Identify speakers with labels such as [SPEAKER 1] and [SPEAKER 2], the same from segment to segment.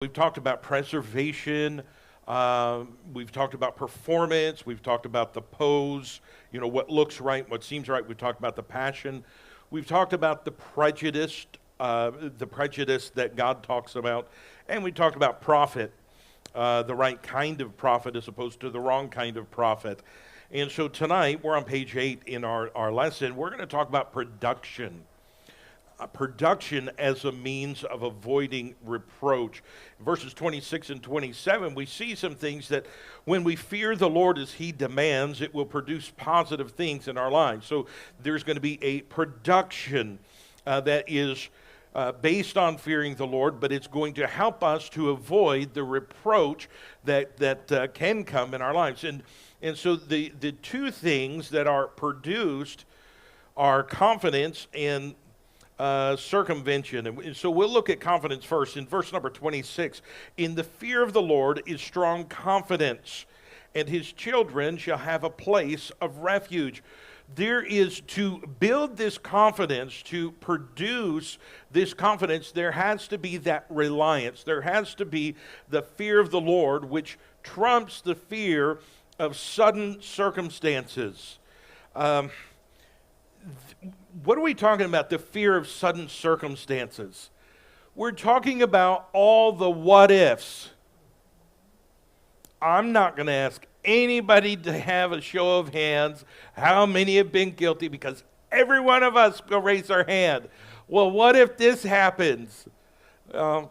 [SPEAKER 1] We've talked about preservation. We've talked about performance. We've talked about the pose, what looks right, what seems right. We've talked about the passion. We've talked about the prejudice that God talks about. And we talked about prophet, the right kind of prophet as opposed to the wrong kind of prophet. And so tonight, we're on page 8 in our lesson. We're going to talk about production. Production as a means of avoiding reproach. In verses 26 and 27, we see some things that when we fear the Lord as He demands, it will produce positive things in our lives. So there's going to be a production that is based on fearing the Lord, but it's going to help us to avoid the reproach that can come in our lives. And so the two things that are produced are confidence and circumvention. And so we'll look at confidence first. In verse number 26, in the fear of the Lord is strong confidence, and His children shall have a place of refuge. There is, to build this confidence, to produce this confidence, there has to be that reliance. There has to be the fear of the Lord, which trumps the fear of sudden circumstances. What are we talking about, the fear of sudden circumstances? We're talking about all the what ifs. I'm not going to ask anybody to have a show of hands how many have been guilty, because every one of us will raise our hand. Well, what if this happens? What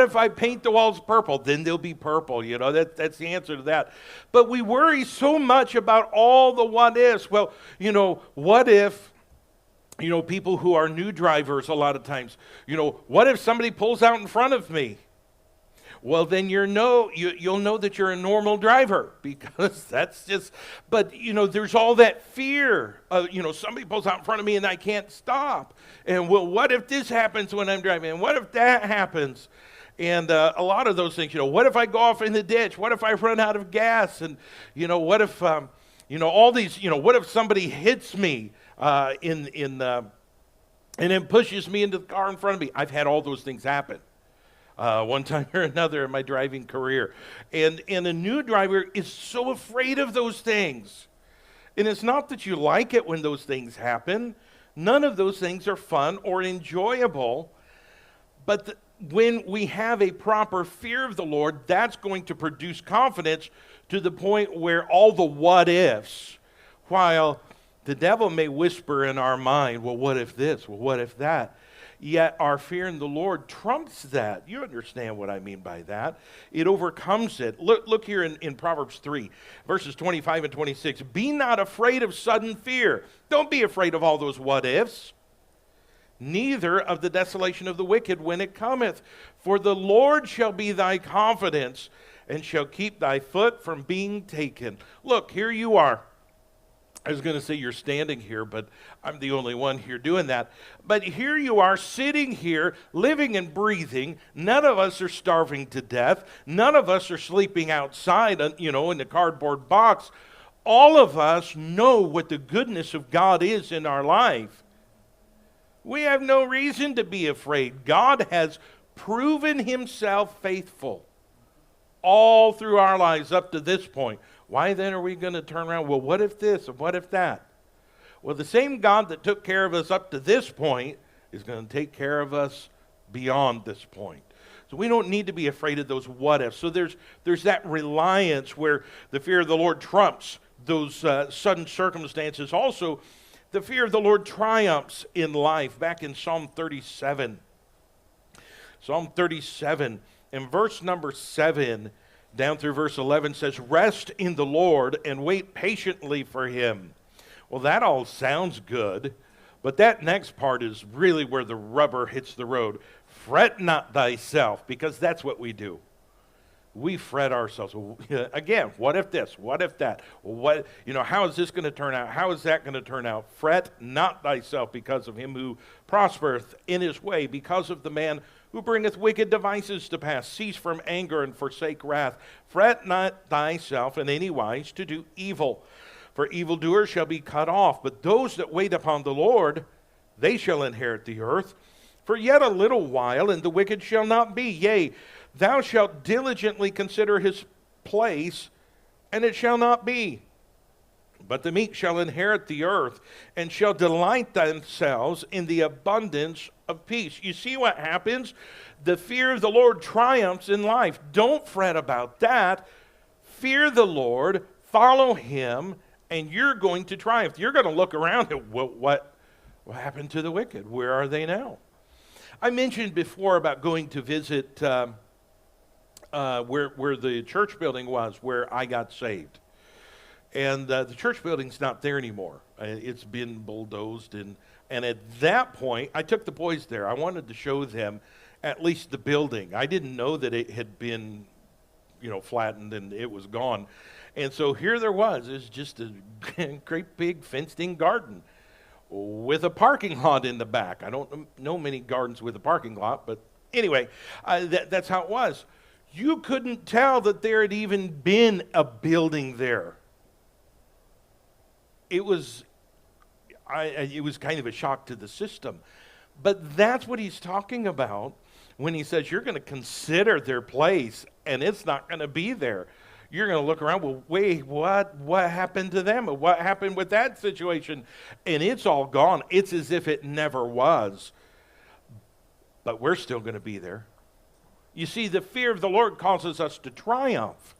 [SPEAKER 1] if I paint the walls purple? Then they'll be purple. That's the answer to that. But we worry so much about all the what ifs. Well, what if, people who are new drivers a lot of times, what if somebody pulls out in front of me? Well, then you'll know that you're a normal driver, because that's just, but there's all that fear of, somebody pulls out in front of me and I can't stop. And well, what if this happens when I'm driving? And what if that happens? And a lot of those things, what if I go off in the ditch? What if I run out of gas? And, what if, all these, what if somebody hits me and then pushes me into the car in front of me? I've had all those things happen. One time or another in my driving career. And a new driver is so afraid of those things. And it's not that you like it when those things happen. None of those things are fun or enjoyable. But when we have a proper fear of the Lord, that's going to produce confidence to the point where all the what ifs, while the devil may whisper in our mind, well, what if this? Well, what if that? Yet our fear in the Lord trumps that. You understand what I mean by that. It overcomes it. Look here in Proverbs 3, verses 25 and 26. Be not afraid of sudden fear. Don't be afraid of all those what ifs. Neither of the desolation of the wicked when it cometh. For the Lord shall be thy confidence, and shall keep thy foot from being taken. Look, here you are. I was going to say you're standing here, but I'm the only one here doing that. But here you are sitting here, living and breathing. None of us are starving to death. None of us are sleeping outside, in the cardboard box. All of us know what the goodness of God is in our life. We have no reason to be afraid. God has proven Himself faithful all through our lives up to this point. Why then are we going to turn around? Well, what if this and what if that? Well, the same God that took care of us up to this point is going to take care of us beyond this point. So we don't need to be afraid of those what ifs. So there's that reliance where the fear of the Lord trumps those sudden circumstances. Also, the fear of the Lord triumphs in life. Back in Psalm 37. Psalm 37, in verse number 7, down through verse 11 says, rest in the Lord and wait patiently for Him. Well, that all sounds good, but that next part is really where the rubber hits the road. Fret not thyself, because that's what we do. We fret ourselves. Again, what if this? What if that? What, how is this going to turn out? How is that going to turn out? Fret not thyself because of him who prospereth in his way, because of the man who bringeth wicked devices to pass. Cease from anger and forsake wrath. Fret not thyself in any wise to do evil, for evildoers shall be cut off. But those that wait upon the Lord, they shall inherit the earth. For yet a little while, and the wicked shall not be. Yea, thou shalt diligently consider his place, and it shall not be. But the meek shall inherit the earth, and shall delight themselves in the abundance of peace. You see what happens? The fear of the Lord triumphs in life. Don't fret about that. Fear the Lord, follow him, and you're going to triumph. You're going to look around at what happened to the wicked. Where are they now? I mentioned before about going to visit where the church building was, where I got saved. And the church building's not there anymore. It's been bulldozed. And at that point, I took the boys there. I wanted to show them at least the building. I didn't know that it had been, flattened and it was gone. And so here there was. It's just a great big fenced-in garden with a parking lot in the back. I don't know many gardens with a parking lot, but anyway, that's how it was. You couldn't tell that there had even been a building there. It was kind of a shock to the system. But that's what he's talking about when he says you're going to consider their place and it's not going to be there. You're going to look around, well, wait, what happened to them? What happened with that situation? And it's all gone. It's as if it never was. But we're still going to be there. You see, the fear of the Lord causes us to triumph.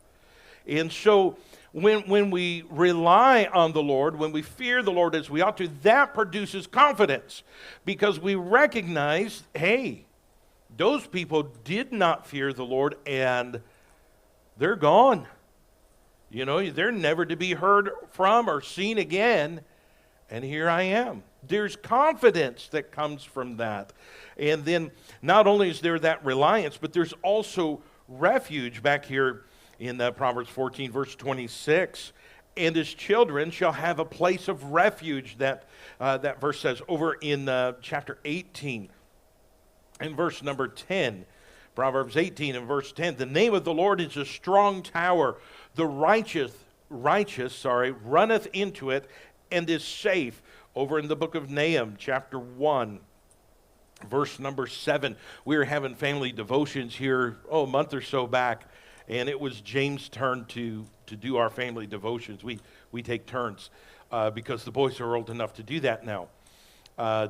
[SPEAKER 1] And so when we rely on the Lord, when we fear the Lord as we ought to, that produces confidence. Because we recognize, hey, those people did not fear the Lord and they're gone. They're never to be heard from or seen again. And here I am. There's confidence that comes from that. And then not only is there that reliance, but there's also refuge back here in Proverbs 14, verse 26. And his children shall have a place of refuge, that verse says, over in chapter 18 and verse number 10. Proverbs 18 and verse 10. The name of the Lord is a strong tower. The righteous, runneth into it and is safe. Over in the book of Nahum, chapter 1, verse number 7. We were having family devotions here, a month or so back, and it was James' turn to do our family devotions. We take turns because the boys are old enough to do that now.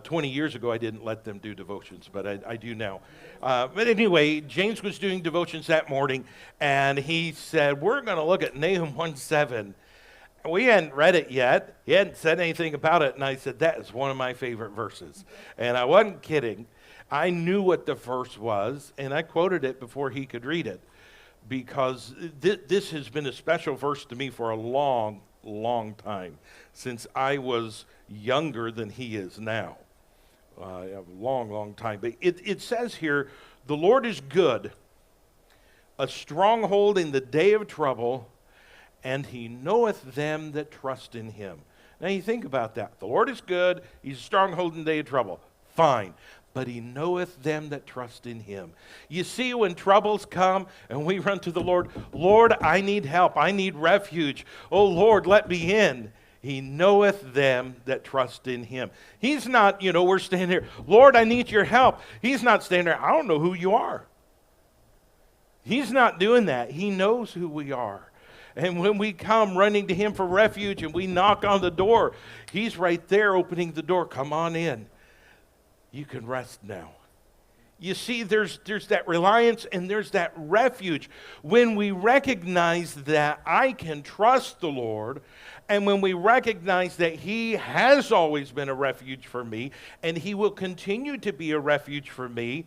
[SPEAKER 1] 20 years ago, I didn't let them do devotions, but I do now. But anyway, James was doing devotions that morning, and he said, we're going to look at Nahum 1:7. We hadn't read it yet. He hadn't said anything about it, and I said, that is one of my favorite verses. And I wasn't kidding. I knew what the verse was, and I quoted it before he could read it, because this has been a special verse to me for a long, long time, since I was younger than he is now. A long, long time. But it says here, the Lord is good, a stronghold in the day of trouble, and he knoweth them that trust in him. Now you think about that. The Lord is good, he's a stronghold in the day of trouble. Fine. But he knoweth them that trust in him. You see, when troubles come and we run to the Lord, Lord, I need help. I need refuge. Oh, Lord, let me in. He knoweth them that trust in him. He's not, we're standing here, Lord, I need your help. He's not standing there, I don't know who you are. He's not doing that. He knows who we are. And when we come running to him for refuge and we knock on the door, he's right there opening the door. Come on in. You can rest now. You see, there's that reliance and there's that refuge. When we recognize that I can trust the Lord, and when we recognize that he has always been a refuge for me, and he will continue to be a refuge for me,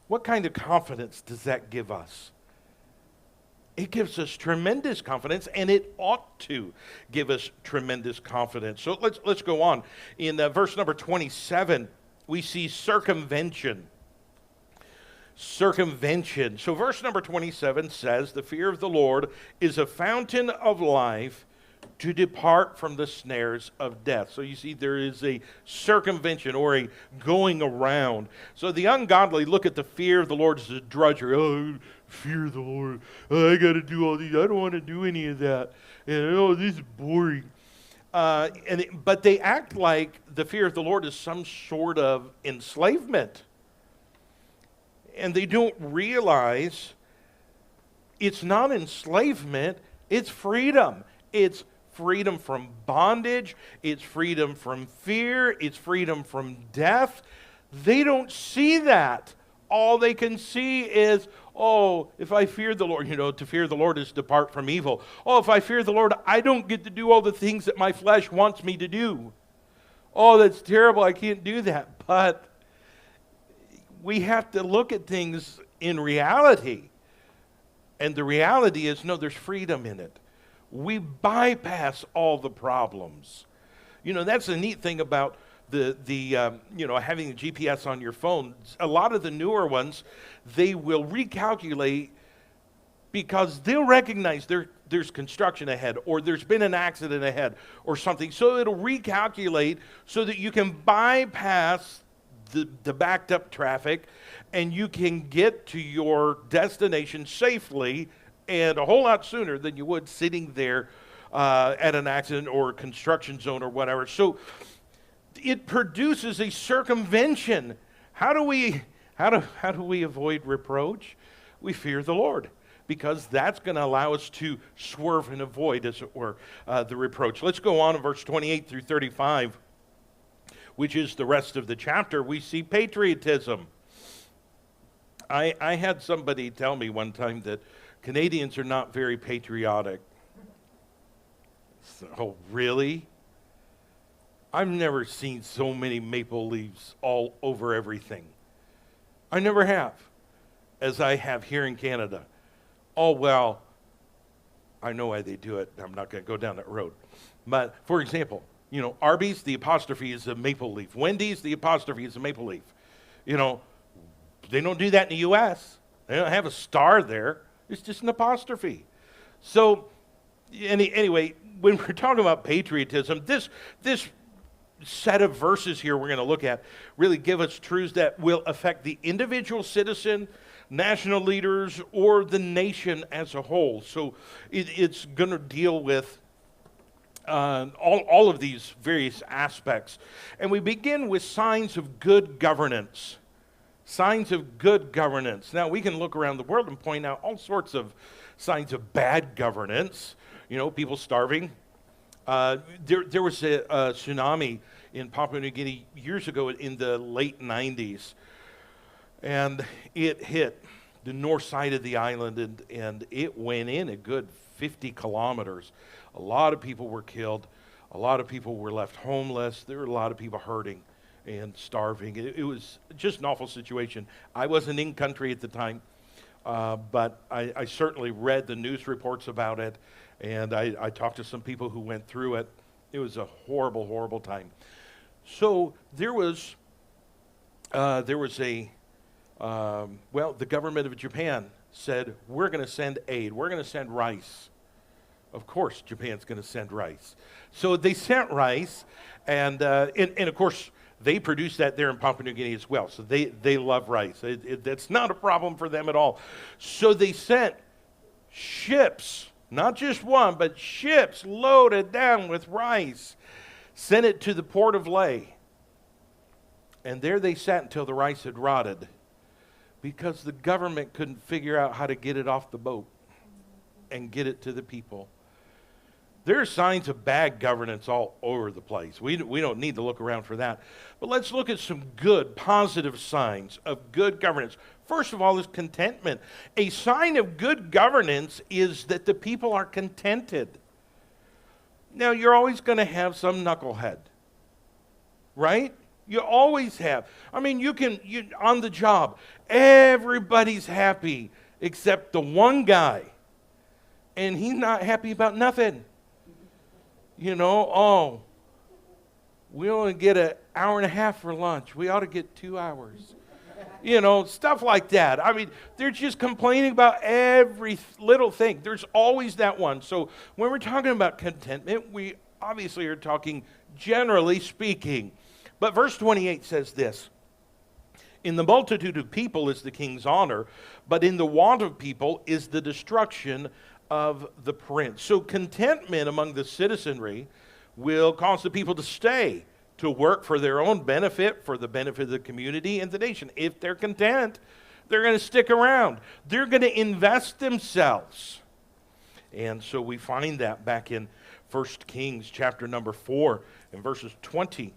[SPEAKER 1] what kind of confidence does that give us? It gives us tremendous confidence, and it ought to give us tremendous confidence. So let's go on. In verse number 27, we see circumvention. Circumvention. So verse number 27 says, the fear of the Lord is a fountain of life to depart from the snares of death. So you see, there is a circumvention or a going around. So the ungodly look at the fear of the Lord as a drudgery. Oh, fear the Lord. Oh, I got to do all these. I don't want to do any of that. And, this is boring. But they act like the fear of the Lord is some sort of enslavement. and they don't realize it's not enslavement, it's freedom. It's freedom from bondage, it's freedom from fear, it's freedom from death. They don't see that. All they can see is, oh, if I fear the Lord, to fear the Lord is depart from evil. Oh, if I fear the Lord, I don't get to do all the things that my flesh wants me to do. Oh, that's terrible, I can't do that. But we have to look at things in reality. And the reality is, no, there's freedom in it. We bypass all the problems. That's the neat thing about the having the GPS on your phone. A lot of the newer ones, they will recalculate because they'll recognize there's construction ahead, or there's been an accident ahead or something. So it'll recalculate so that you can bypass the backed up traffic and you can get to your destination safely and a whole lot sooner than you would sitting there at an accident or a construction zone or whatever. So it produces a circumvention. How do we avoid reproach? We fear the Lord, because that's going to allow us to swerve and avoid, as it were, the reproach. Let's go on to verse 28 through 35, which is the rest of the chapter. We see patriotism. I had somebody tell me one time that Canadians are not very patriotic. Oh, really? I've never seen so many maple leaves all over everything. I never have, as I have here in Canada. Oh, well, I know why they do it. I'm not going to go down that road. But, for example, Arby's, the apostrophe is a maple leaf. Wendy's, the apostrophe is a maple leaf. They don't do that in the U.S. They don't have a star there. It's just an apostrophe. So, anyway, when we're talking about patriotism, this set of verses here we're going to look at really give us truths that will affect the individual citizen, national leaders, or the nation as a whole. So it's going to deal with all of these various aspects. And we begin with signs of good governance. Signs of good governance. Now, we can look around the world and point out all sorts of signs of bad governance. People starving. There was a tsunami in Papua New Guinea years ago in the late 90s. And it hit the north side of the island, and it went in a good 50 kilometers. A lot of people were killed. A lot of people were left homeless. There were a lot of people hurting and starving. It was just an awful situation. I wasn't in country at the time, but I certainly read the news reports about it, and I talked to some people who went through it. It was a horrible, horrible time. So there was the government of Japan said, we're going to send aid. We're going to send rice. Of course, Japan's going to send rice. So they sent rice, and of course, they produce that there in Papua New Guinea as well. So they love rice. That's not a problem for them at all. So they sent ships, not just one, but ships loaded down with rice, sent it to the port of Leh. And there they sat until the rice had rotted, because the government couldn't figure out how to get it off the boat and get it to the people. There are signs of bad governance all over the place. We don't need to look around for that. But let's look at some good, positive signs of good governance. First of all is contentment. A sign of good governance is that the people are contented. Now, you're always going to have some knucklehead, right? You always have. I mean, you on the job, everybody's happy except the one guy, and he's not happy about nothing. We only get an hour and a half for lunch. We ought to get 2 hours. Stuff like that. I mean, they're just complaining about every little thing. There's always that one. So when we're talking about contentment, we obviously are talking generally speaking. But verse 28 says this: in the multitude of people is the king's honor, but in the want of people is the destruction of the prince. So contentment among the citizenry will cause the people to stay, to work for their own benefit, for the benefit of the community and the nation. If they're content, They're going to stick around. They're going to invest themselves. And so we find that back in 1 Kings chapter number 4 in verses 20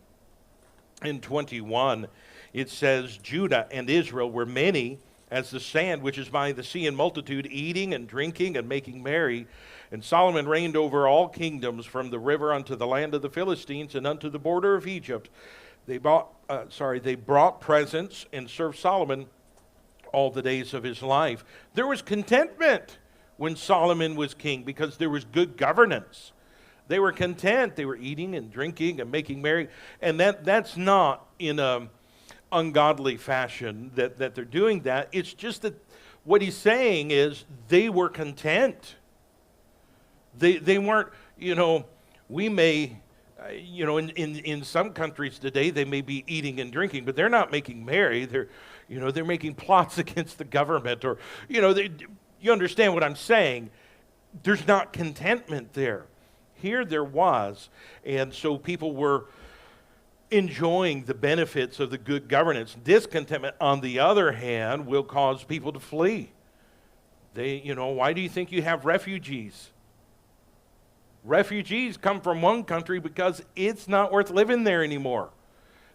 [SPEAKER 1] and 21. It says, Judah and Israel were many as the sand which is by the sea in multitude, eating and drinking and making merry. And Solomon reigned over all kingdoms from the river unto the land of the Philistines and unto the border of Egypt. They brought presents and served Solomon all the days of his life. There was contentment when Solomon was king because there was good governance. They were content. They were eating and drinking and making merry. And that's not in a ungodly fashion that they're doing that. It's just that what he's saying is they were content. They weren't, we may, in some countries today, they may be eating and drinking, but they're not making merry. They're making plots against the government, or, you understand what I'm saying. There's not contentment there. Here there was, and so people were enjoying the benefits of the good governance. Discontentment, on the other hand, will cause people to flee. Why do you think you have refugees? Refugees come from one country because it's not worth living there anymore.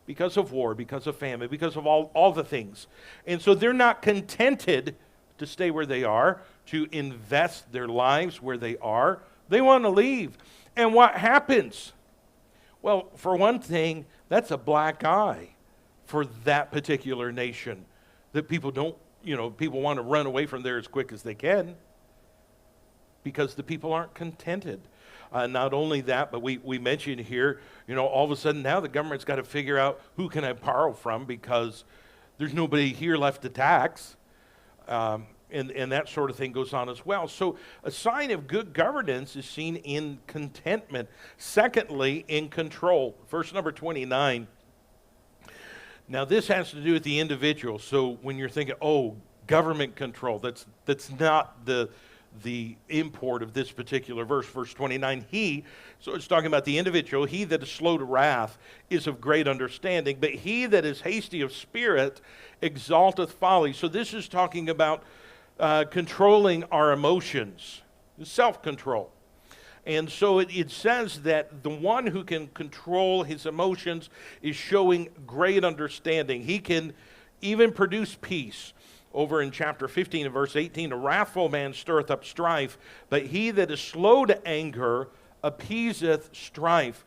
[SPEAKER 1] Because of war, because of famine, because of all the things. And so they're not contented to stay where they are, to invest their lives where they are. They want to leave. And what happens? Well, for one thing, that's a black eye for that particular nation. That people people want to run away from there as quick as they can because the people aren't contented. Not only that, but we mentioned here, all of a sudden now the government's got to figure out who can I borrow from because there's nobody here left to tax. And that sort of thing goes on as well. So a sign of good governance is seen in contentment. Secondly, in control. Verse number 29. Now this has to do with the individual. So when you're thinking, government control, that's not the import of this particular verse. Verse 29, so it's talking about the individual. He that is slow to wrath is of great understanding, but he that is hasty of spirit exalteth folly. So this is talking about controlling our emotions, self-control. And so it says that the one who can control his emotions is showing great understanding. He can even produce peace. Over in chapter 15 and verse 18, a wrathful man stirreth up strife, but he that is slow to anger appeaseth strife.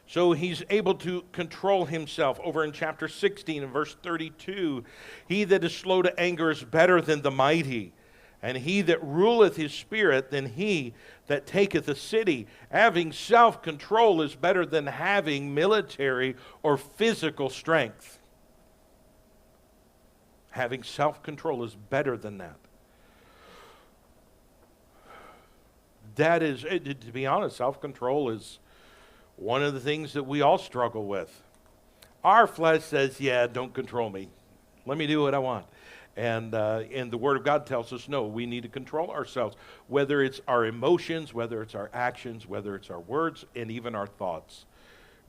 [SPEAKER 1] So he's able to control himself. Over in chapter 16 and verse 32, he that is slow to anger is better than the mighty, and he that ruleth his spirit than he that taketh a city. Having self-control is better than having military or physical strength. Having self-control is better than that. That is, to be honest, self-control is one of the things that we all struggle with. Our flesh says, don't control me. Let me do what I want. And the Word of God tells us, no, we need to control ourselves. Whether it's our emotions, whether it's our actions, whether it's our words, and even our thoughts.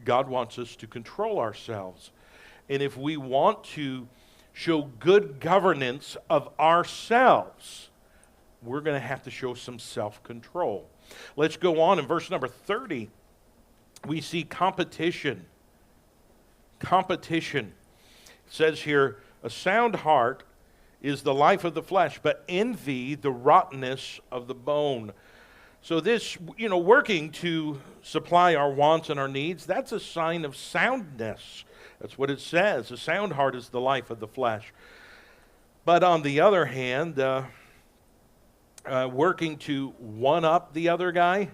[SPEAKER 1] God wants us to control ourselves. And if we want to show good governance of ourselves, we're going to have to show some self-control. Let's go on. In verse number 30, we see competition. Competition. It says here, a sound heart is the life of the flesh, but envy the rottenness of the bone. So this, working to supply our wants and our needs, that's a sign of soundness. That's what it says. A sound heart is the life of the flesh. But on the other hand, working to one-up the other guy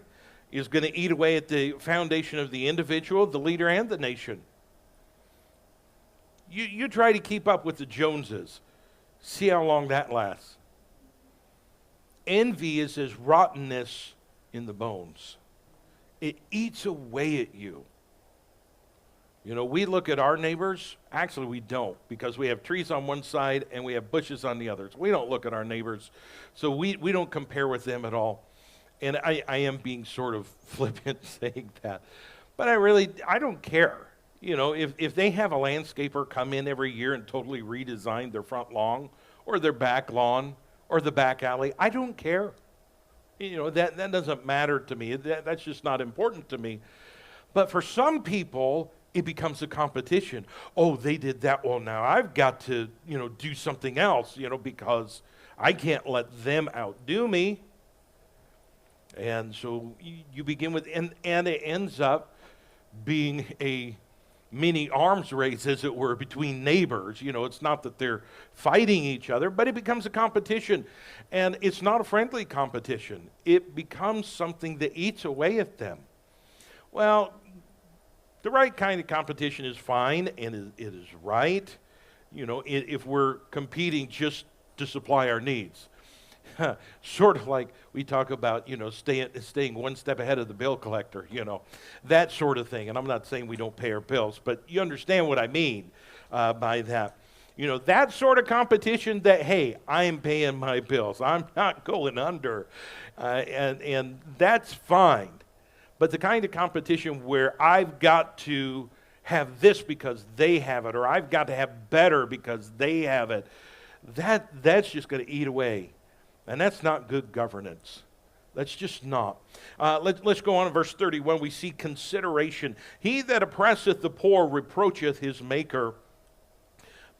[SPEAKER 1] is going to eat away at the foundation of the individual, the leader, and the nation. You try to keep up with the Joneses. See how long that lasts. Envy is as rottenness in the bones. It eats away at you. We look at our neighbors. Actually, we don't, because we have trees on one side and we have bushes on the others. We don't look at our neighbors. So we don't compare with them at all. And I am being sort of flippant saying that. But I don't care. If they have a landscaper come in every year and totally redesign their front lawn or their back lawn or the back alley, I don't care. That doesn't matter to me. That's just not important to me. But for some people, it becomes a competition. Oh, they did that. Well, now I've got to, do something else, because I can't let them outdo me. And so you begin with, and it ends up being a mini arms race, as it were, between neighbors. It's not that they're fighting each other, but it becomes a competition. And it's not a friendly competition. It becomes something that eats away at them. Well, the right kind of competition is fine, and it is right, if we're competing just to supply our needs. Sort of like we talk about, staying one step ahead of the bill collector, that sort of thing. And I'm not saying we don't pay our bills, but you understand what I mean by that. That sort of competition that, hey, I'm paying my bills. I'm not going under. And that's fine. But the kind of competition where I've got to have this because they have it, or I've got to have better because they have it, that's just going to eat away. And that's not good governance. That's just not. Let's go on to verse 31. We see consideration. He that oppresseth the poor reproacheth his maker,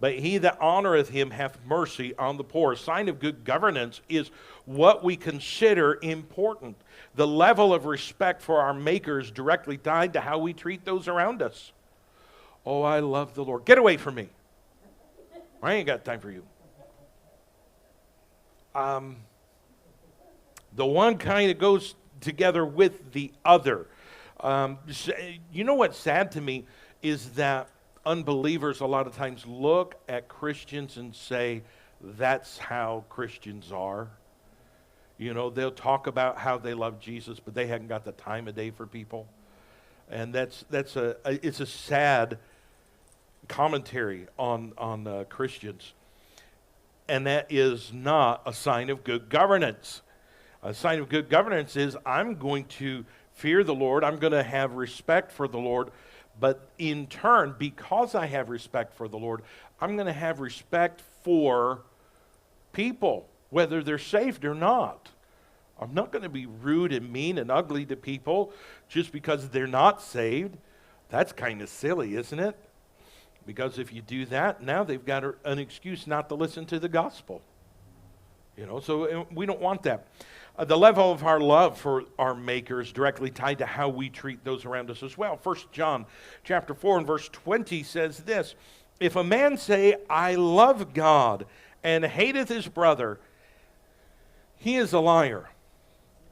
[SPEAKER 1] but he that honoreth him hath mercy on the poor. A sign of good governance is what we consider important. The level of respect for our maker is directly tied to how we treat those around us. Oh, I love the Lord. Get away from me. I ain't got time for you. The one kind of goes together with the other. You know what's sad to me is that unbelievers a lot of times look at Christians and say, that's how Christians are. They'll talk about how they love Jesus, but they haven't got the time of day for people. And it's a sad commentary on Christians. And that is not a sign of good governance. A sign of good governance is I'm going to fear the Lord. I'm going to have respect for the Lord. But in turn, because I have respect for the Lord, I'm going to have respect for people, whether they're saved or not. I'm not going to be rude and mean and ugly to people just because they're not saved. That's kind of silly, isn't it? Because if you do that, now they've got an excuse not to listen to the gospel. So we don't want that. The level of our love for our maker is directly tied to how we treat those around us as well. 1 John chapter 4 and verse 20 says this, if a man say, I love God, and hateth his brother, he is a liar.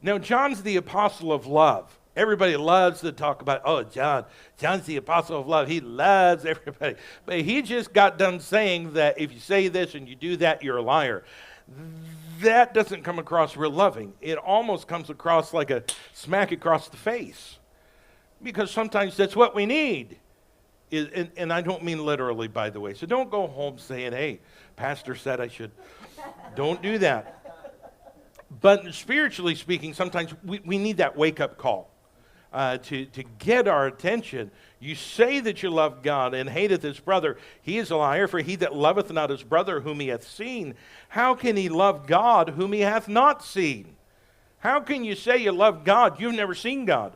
[SPEAKER 1] Now, John's the apostle of love. Everybody loves to talk about, John's the apostle of love. He loves everybody. But he just got done saying that if you say this and you do that, you're a liar. That doesn't come across real loving. It almost comes across like a smack across the face. Because sometimes that's what we need. And I don't mean literally, by the way. So don't go home saying, hey, pastor said I should. Don't do that. But spiritually speaking, sometimes we need that wake-up call. To get our attention. You say that you love God and hateth his brother, he is a liar. For he that loveth not his brother whom he hath seen, how can he love God whom he hath not seen? How can you say you love God? You've never seen God.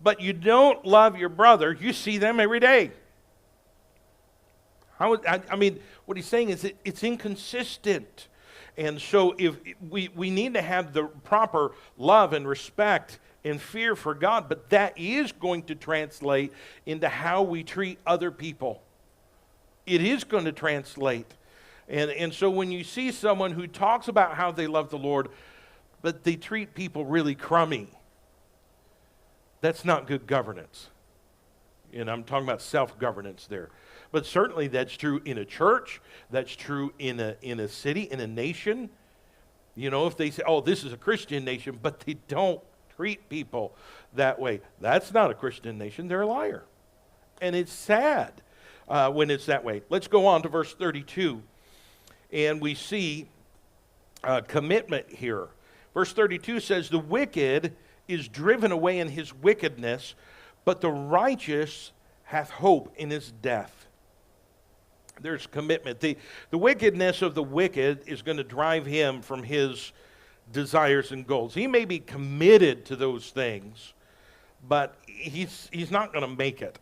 [SPEAKER 1] But you don't love your brother. You see them every day. What he's saying is it's inconsistent. And so if we need to have the proper love and respect and fear for God, but that is going to translate into how we treat other people. It is going to translate. And so when you see someone who talks about how they love the Lord, but they treat people really crummy, that's not good governance. And I'm talking about self-governance there. But certainly that's true in a church. That's true in a city, in a nation. If they say, this is a Christian nation, but they don't treat people that way. That's not a Christian nation. They're a liar. And it's sad when it's that way. Let's go on to verse 32. And we see commitment here. Verse 32 says, the wicked is driven away in his wickedness, but the righteous hath hope in his death. There's commitment. The wickedness of the wicked is going to drive him from his desires and goals. He may be committed to those things, but he's not going to make it.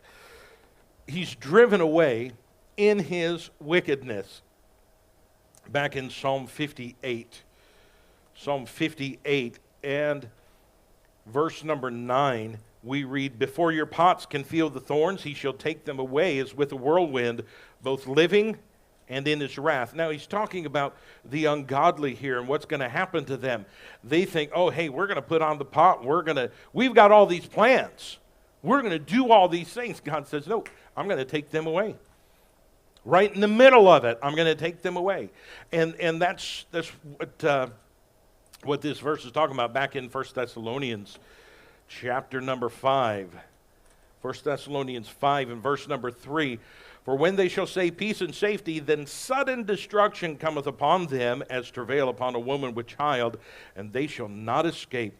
[SPEAKER 1] He's driven away in his wickedness. Back in Psalm 58. Psalm 58 and verse number 9, we read, "Before your pots can feel the thorns, he shall take them away as with a whirlwind, both living and in his wrath." Now he's talking about the ungodly here and what's going to happen to them. They think, oh, hey, we're going to put on the pot. We've got all these plans. We're going to do all these things. God says, no, I'm going to take them away. Right in the middle of it, I'm going to take them away. And that's what this verse is talking about back in 1 Thessalonians chapter number 5. 1 Thessalonians 5 and verse number 3. "For when they shall say peace and safety, then sudden destruction cometh upon them as travail upon a woman with child, and they shall not escape."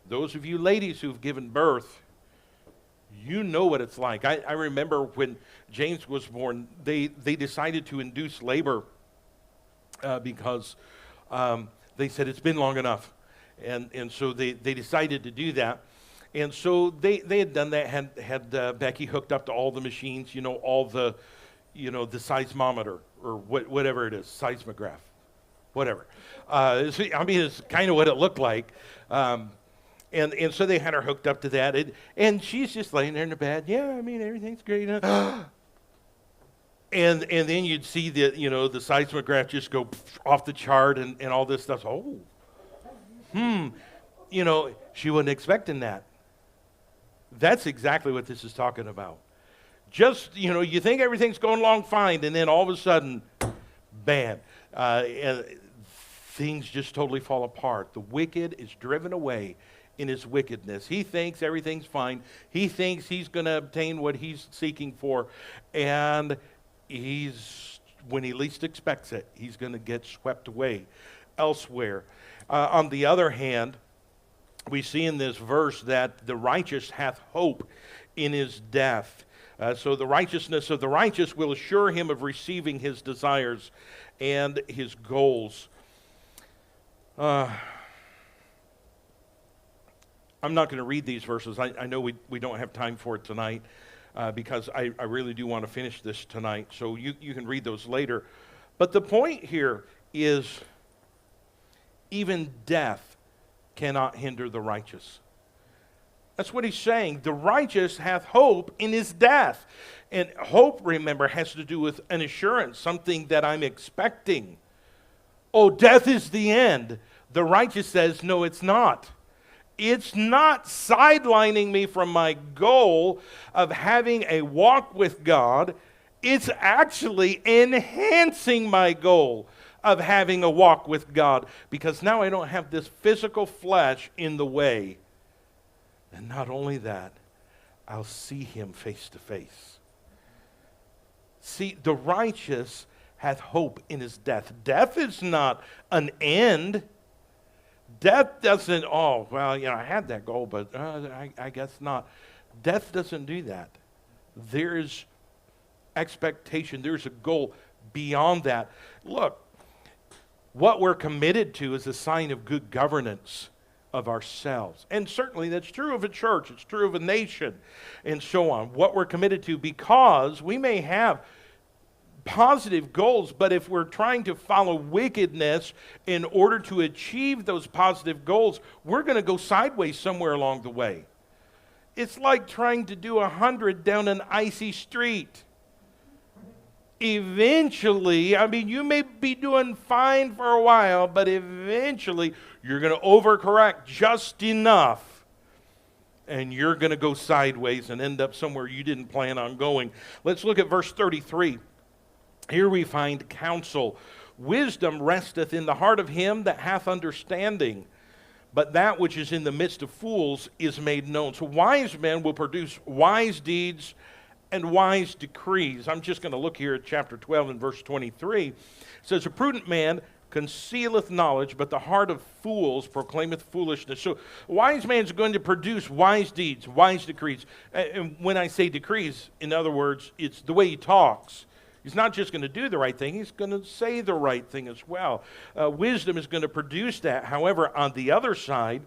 [SPEAKER 1] Those of you ladies who've given birth, you know what it's like. I remember when James was born, they decided to induce labor because they said it's been long enough. And so they decided to do that. And so they had done that, had Becky hooked up to all the machines, all the, the seismometer or whatever it is, seismograph, whatever. It's kind of what it looked like. And so they had her hooked up to that. And she's just laying there in the bed. Yeah, everything's great. And then you'd see the seismograph just go off the chart and all this stuff. Oh, she wasn't expecting that. That's exactly what this is talking about. Just, you think everything's going along fine, and then all of a sudden, bam, and things just totally fall apart. The wicked is driven away in his wickedness. He thinks everything's fine. He thinks he's going to obtain what he's seeking for, and when he least expects it, he's going to get swept away elsewhere. On the other hand, we see in this verse that the righteous hath hope in his death. So the righteousness of the righteous will assure him of receiving his desires and his goals. I'm not going to read these verses. I know we don't have time for it tonight because I really do want to finish this tonight. So you can read those later. But the point here is even death cannot hinder the righteous. That's what he's saying. The righteous hath hope in his death. And hope, remember, has to do with an assurance, something that I'm expecting. Oh, death is the end. The righteous says, no, it's not. It's not sidelining me from my goal of having a walk with God. It's actually enhancing my goal of having a walk with God, because now I don't have this physical flesh in the way. And not only that, I'll see him face to face. See, the righteous hath hope in his death. Death is not an end. Death doesn't, I had that goal, but I guess not. Death doesn't do that. There's expectation. There's a goal beyond that. Look, what we're committed to is a sign of good governance of ourselves. And certainly that's true of a church. It's true of a nation and so on. What we're committed to, because we may have positive goals, but if we're trying to follow wickedness in order to achieve those positive goals, we're going to go sideways somewhere along the way. It's like trying to do 100 down an icy street. Eventually, you may be doing fine for a while, but eventually you're going to overcorrect just enough, and you're going to go sideways and end up somewhere you didn't plan on going. Let's look at verse 33. Here we find counsel. Wisdom resteth in the heart of him that hath understanding, but that which is in the midst of fools is made known. So wise men will produce wise deeds and wise decrees. I'm just going to look here at chapter 12 and verse 23. It says, a prudent man concealeth knowledge, but the heart of fools proclaimeth foolishness. So a wise man is going to produce wise deeds, wise decrees. And when I say decrees, in other words, it's the way he talks. He's not just going to do the right thing, he's going to say the right thing as well. Wisdom is going to produce that. However, on the other side,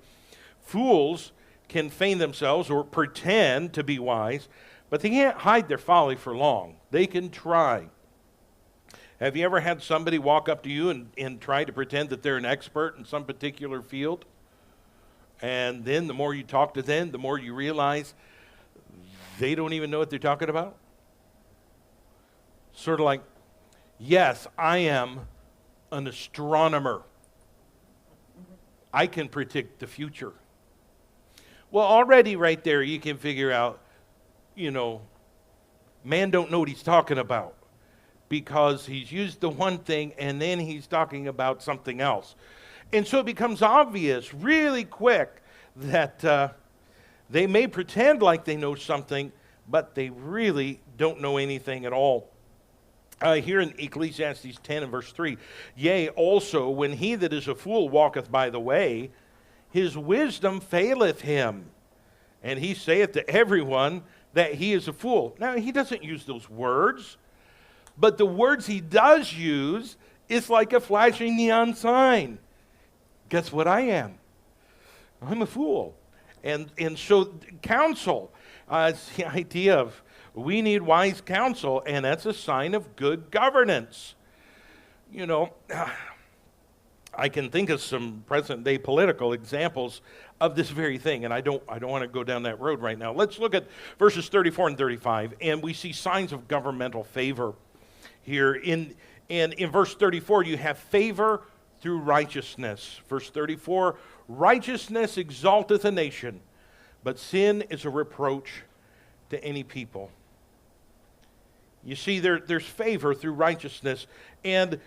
[SPEAKER 1] fools can feign themselves or pretend to be wise, but they can't hide their folly for long. They can try. Have you ever had somebody walk up to you and try to pretend that they're an expert in some particular field? And then the more you talk to them, the more you realize they don't even know what they're talking about? Sort of like, yes, I am an astronomer. I can predict the future. Well, already right there you can figure out, man don't know what he's talking about, because he's used the one thing and then he's talking about something else. And so it becomes obvious really quick that they may pretend like they know something, but they really don't know anything at all. Here in Ecclesiastes 10 and verse 3, yea, also, when he that is a fool walketh by the way, his wisdom faileth him, and he saith to everyone that he is a fool. Now, he doesn't use those words, but the words he does use is like a flashing neon sign. Guess what I am? I'm a fool. And so counsel, it's the idea of we need wise counsel, and that's a sign of good governance. I can think of some present-day political examples of this very thing, and I don't want to go down that road right now. Let's look at verses 34 and 35, and we see signs of governmental favor here. In verse 34, you have favor through righteousness. Verse 34, righteousness exalteth a nation, but sin is a reproach to any people. You see, there's favor through righteousness, and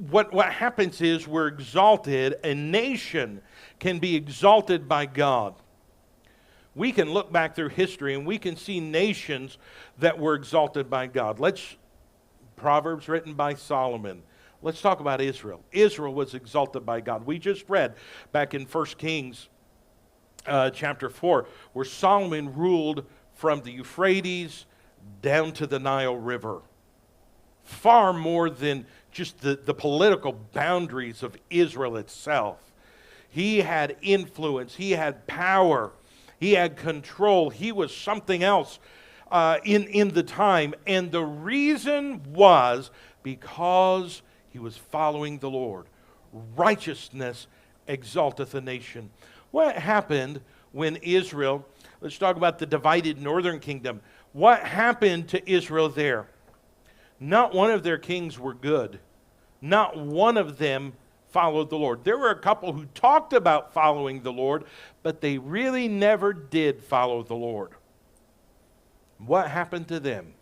[SPEAKER 1] what happens is we're exalted. A nation can be exalted by God. We can look back through history and we can see nations that were exalted by God. Proverbs written by Solomon. Let's talk about Israel. Israel was exalted by God. We just read back in 1 Kings chapter 4 where Solomon ruled from the Euphrates down to the Nile River. Far more than just the political boundaries of Israel itself. He had influence, he had power, he had control, he was something else in the time. And the reason was because he was following the Lord. Righteousness exalteth a nation. What happened when Israel, let's talk about the divided northern kingdom. What happened to Israel there? Not one of their kings were good. Not one of them followed the Lord. There were a couple who talked about following the Lord, but they really never did follow the Lord. What happened to them?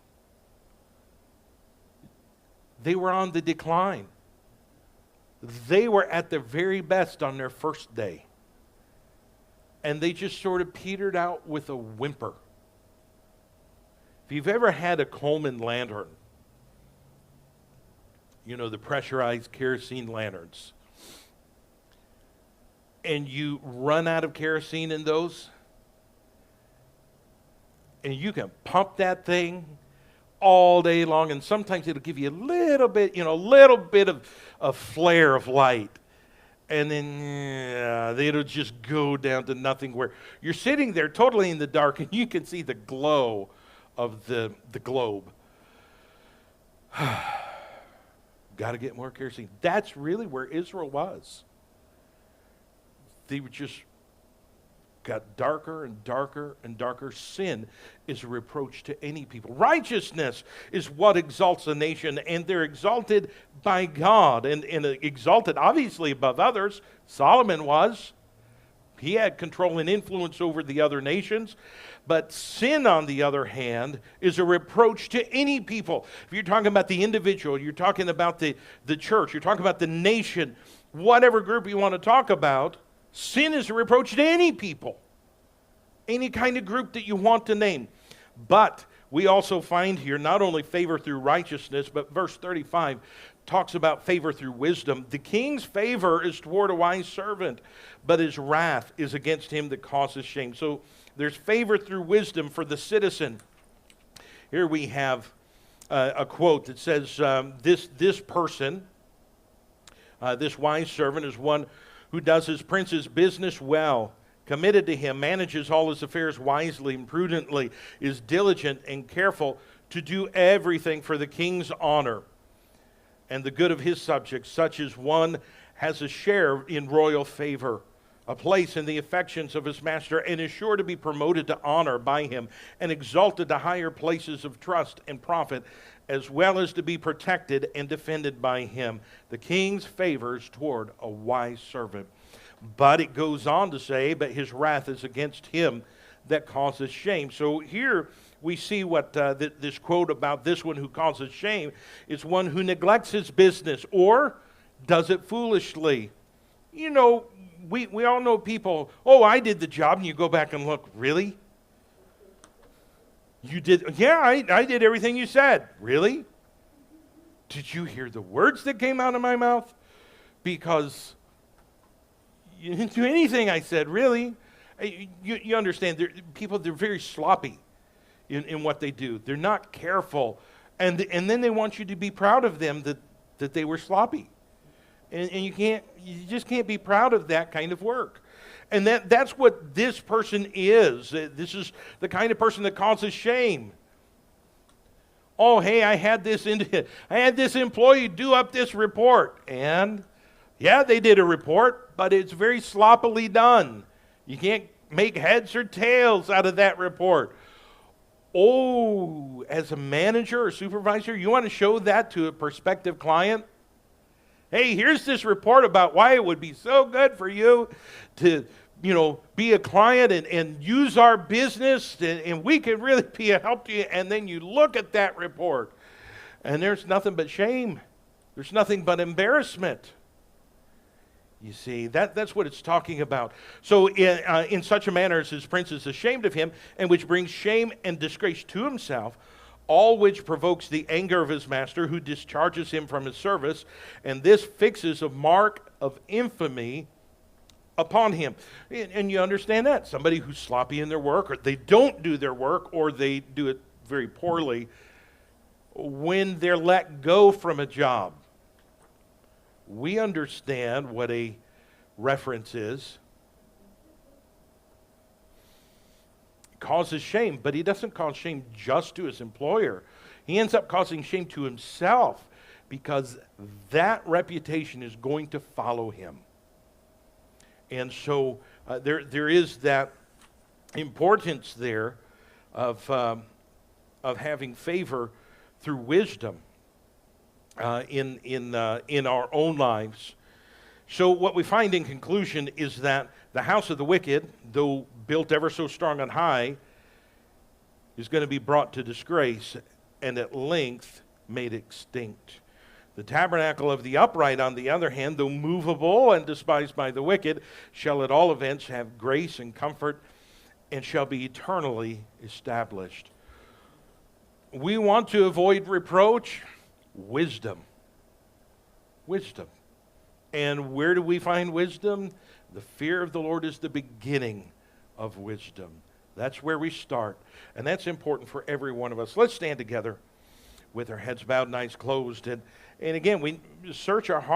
[SPEAKER 1] They were on the decline. They were at their very best on their first day. And they just sort of petered out with a whimper. If you've ever had a Coleman lantern, the pressurized kerosene lanterns, and you run out of kerosene in those, and you can pump that thing all day long, and sometimes it'll give you a little bit of flare of light, and then it'll just go down to nothing, where you're sitting there totally in the dark and you can see the glow of the globe. Got to get more kerosene. That's really where Israel was. They just got darker and darker and darker. Sin is a reproach to any people. Righteousness is what exalts a nation, and they're exalted by God, and exalted obviously above others. Solomon was. He had control and influence over the other nations. But sin, on the other hand, is a reproach to any people. If you're talking about the individual, you're talking about the church, you're talking about the nation, whatever group you want to talk about, sin is a reproach to any people. Any kind of group that you want to name. But we also find here not only favor through righteousness, but verse 35, talks about favor through wisdom. The king's favor is toward a wise servant, but his wrath is against him that causes shame. So there's favor through wisdom for the citizen. Here we have a quote that says, this person, this wise servant, is one who does his prince's business well, committed to him, manages all his affairs wisely and prudently, is diligent and careful to do everything for the king's honor and the good of his subjects. Such as one has a share in royal favor, a place in the affections of his master, and is sure to be promoted to honor by him and exalted to higher places of trust and profit, as well as to be protected and defended by him. The king's favors toward a wise servant. But it goes on to say, but his wrath is against him that causes shame. So here we see what this quote about this one who causes shame is one who neglects his business or does it foolishly. You know, we all know people, oh, I did the job, and you go back and look, really? You did? Yeah, I did everything you said. Really? Did you hear the words that came out of my mouth? Because you didn't do anything I said, really. You understand, they're very sloppy in what they do. They're not careful. And then they want you to be proud of them that they were sloppy. And you just can't be proud of that kind of work. And that's what this person is. This is the kind of person that causes shame. Oh, hey, I had this employee do up this report. And yeah, they did a report, but it's very sloppily done. You can't make heads or tails out of that report. Oh, as a manager or supervisor, you want to show that to a prospective client? Hey, here's this report about why it would be so good for you to, be a client and use our business, and we could really be a help to you. And then you look at that report, and there's nothing but shame. There's nothing but embarrassment. You see, that's what it's talking about. So in such a manner as his prince is ashamed of him, and which brings shame and disgrace to himself, all which provokes the anger of his master, who discharges him from his service, and this fixes a mark of infamy upon him. And you understand that. Somebody who's sloppy in their work, or they don't do their work, or they do it very poorly, when they're let go from a job, we understand what a reference is. It causes shame, but he doesn't cause shame just to his employer. He ends up causing shame to himself because that reputation is going to follow him. And so there is that importance there of having favor through wisdom. In our own lives. So what we find in conclusion is that the house of the wicked, though built ever so strong and high, is going to be brought to disgrace and at length made extinct. The tabernacle of the upright, on the other hand, though movable and despised by the wicked, shall at all events have grace and comfort and shall be eternally established. We want to avoid reproach. Wisdom. And where do we find wisdom? The fear of the Lord is the beginning of wisdom. That's where we start. And that's important for every one of us. Let's stand together with our heads bowed and eyes closed. And again, we search our hearts.